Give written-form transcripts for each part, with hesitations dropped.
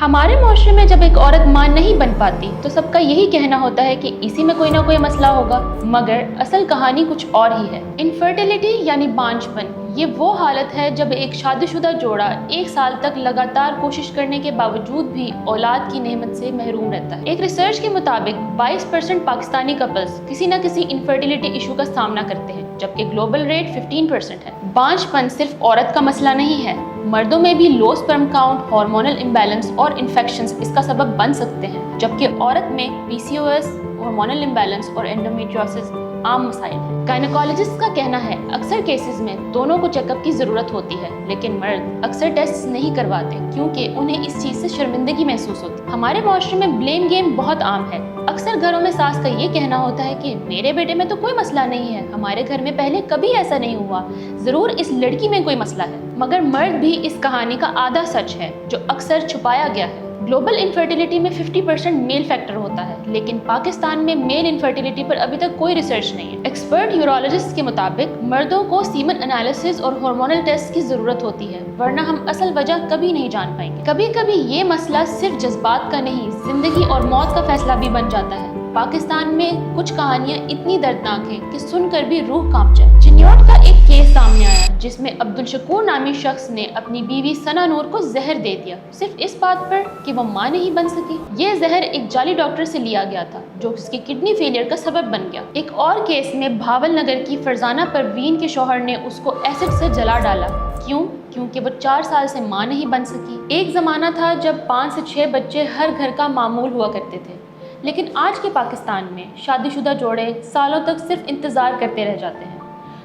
हमारे माशरे में जब एक औरत मां नहीं बन पाती तो सबका यही कहना होता है कि इसी में कोई ना कोई मसला होगा, मगर असल कहानी कुछ और ही है। इनफर्टिलिटी यानी बांझपन ये वो हालत है जब एक शादीशुदा जोड़ा 1 साल तक लगातार कोशिश करने के बावजूद भी औलाद की नेमत से महरूम रहता है। एक रिसर्च के मुताबिक 22% पाकिस्तानी कपल्स किसी न किसी इनफर्टिलिटी इशू का सामना करते हैं, जबकि ग्लोबल रेट 15% है। बांझपन सिर्फ औरत का मसला नहीं है, मर्दों में भी low sperm count, hormonal imbalance और इन्फेक्शंस इसका सबब बन सकते हैं, जबकि औरत में पीसीओएस, हार्मोनल इम्बैलेंस और एंडोमेट्रियोसिस आम मसाइल हैं। गायनेकोलॉजिस्ट का कहना है अक्सर केसेस में दोनों को चेकअप की ज़रूरत होती है, लेकिन मर्द अक्सर टेस्ट नहीं करवाते क्योंकि उन्हें इस चीज़ से शर्मिंदगी महसूस होती है। हमारे माशरे में ब्लेम गेम बहुत आम है। अक्सर घरों में सास का ये कहना होता है कि मेरे बेटे में तो कोई मसला नहीं है, हमारे घर में पहले कभी ऐसा नहीं हुआ, ज़रूर इस लड़की में कोई मसला है। मगर मर्द भी इस कहानी का आधा सच है जो अक्सर छुपाया गया है। ग्लोबल इनफर्टिलिटी में 50% मेल फैक्टर होता है, लेकिन पाकिस्तान में मेल इनफर्टिलिटी पर अभी तक कोई रिसर्च नहीं है। एक्सपर्ट यूरोलॉजिस्ट के मुताबिक मर्दों को सीमन एनालिसिस और हार्मोनल टेस्ट की जरूरत होती है, वरना हम असल वजह कभी नहीं जान पाएंगे। कभी कभी ये मसला सिर्फ जज्बात का नहीं, जिंदगी और मौत का फैसला भी बन जाता है। पाकिस्तान में कुछ कहानियां इतनी दर्दनाक हैं कि सुनकर भी रूह कांप जाए। चिन्योट का एक केस सामने आया जिसमें अब्दुल शकूर नामी शख्स ने अपनी बीवी सना नूर को जहर दे दिया, सिर्फ इस बात पर कि वो मां नहीं बन सकी। ये जहर एक जाली डॉक्टर से लिया गया था जो उसकी किडनी फेलियर का सबब बन गया। एक और केस में भावल नगर की फरजाना परवीन के शौहर ने उसको एसिड से जला डाला। क्यों? क्योंकि वो 4 साल से मां नहीं बन सकी। एक जमाना था जब 5 से 6 बच्चे हर घर का मामूल हुआ करते थे, लेकिन आज के पाकिस्तान में शादीशुदा जोड़े सालों तक सिर्फ इंतज़ार करते रह जाते हैं।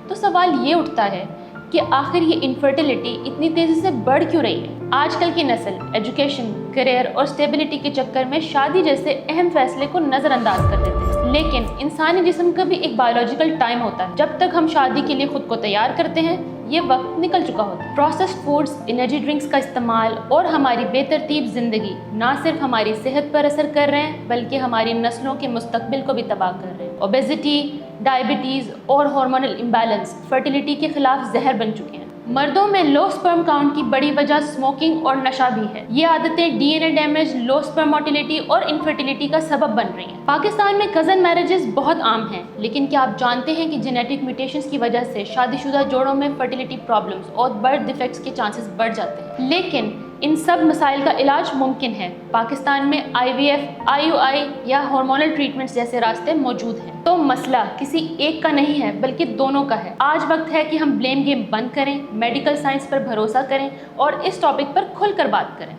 तो सवाल ये उठता है कि आखिर ये इनफर्टिलिटी इतनी तेज़ी से बढ़ क्यों रही है? आजकल की नस्ल एजुकेशन, करियर और स्टेबिलिटी के चक्कर में शादी जैसे अहम फैसले को नज़रअंदाज कर देते हैं। लेकिन इंसानी जिस्म का भी एक बायोलॉजिकल टाइम होता है। जब तक हम शादी के लिए खुद को तैयार करते हैं, ये वक्त निकल चुका होता है। प्रोसेस्ड फूड्स, एनर्जी ड्रिंक्स का इस्तेमाल और हमारी बेतरतीब जिंदगी ना सिर्फ हमारी सेहत पर असर कर रहे हैं, बल्कि हमारी नस्लों के मुस्तकबिल को भी तबाह कर रहे हैं। ओबेसिटी, डायबिटीज़ और हार्मोनल इम्बैलेंस फर्टिलिटी के खिलाफ जहर बन चुके हैं। मर्दों में लो स्पर्म काउंट की बड़ी वजह स्मोकिंग और नशा भी है। ये आदतें DNA damage, low sperm motility और इनफर्टिलिटी का सबब बन रही हैं। पाकिस्तान में कज़न मैरिजेस बहुत आम हैं, लेकिन क्या आप जानते हैं कि जेनेटिक म्यूटेशंस की वजह से शादीशुदा जोड़ों में फर्टिलिटी प्रॉब्लम्स और बर्थ डिफेक्ट्स के चांसेस बढ़ जाते हैं। लेकिन इन सब मसाइल का इलाज मुमकिन है। पाकिस्तान में IVF, IUI या हार्मोनल ट्रीटमेंट्स जैसे रास्ते मौजूद हैं। तो मसला किसी एक का नहीं है, बल्कि दोनों का है। आज वक्त है कि हम ब्लेम गेम बंद करें, मेडिकल साइंस पर भरोसा करें और इस टॉपिक पर खुलकर बात करें।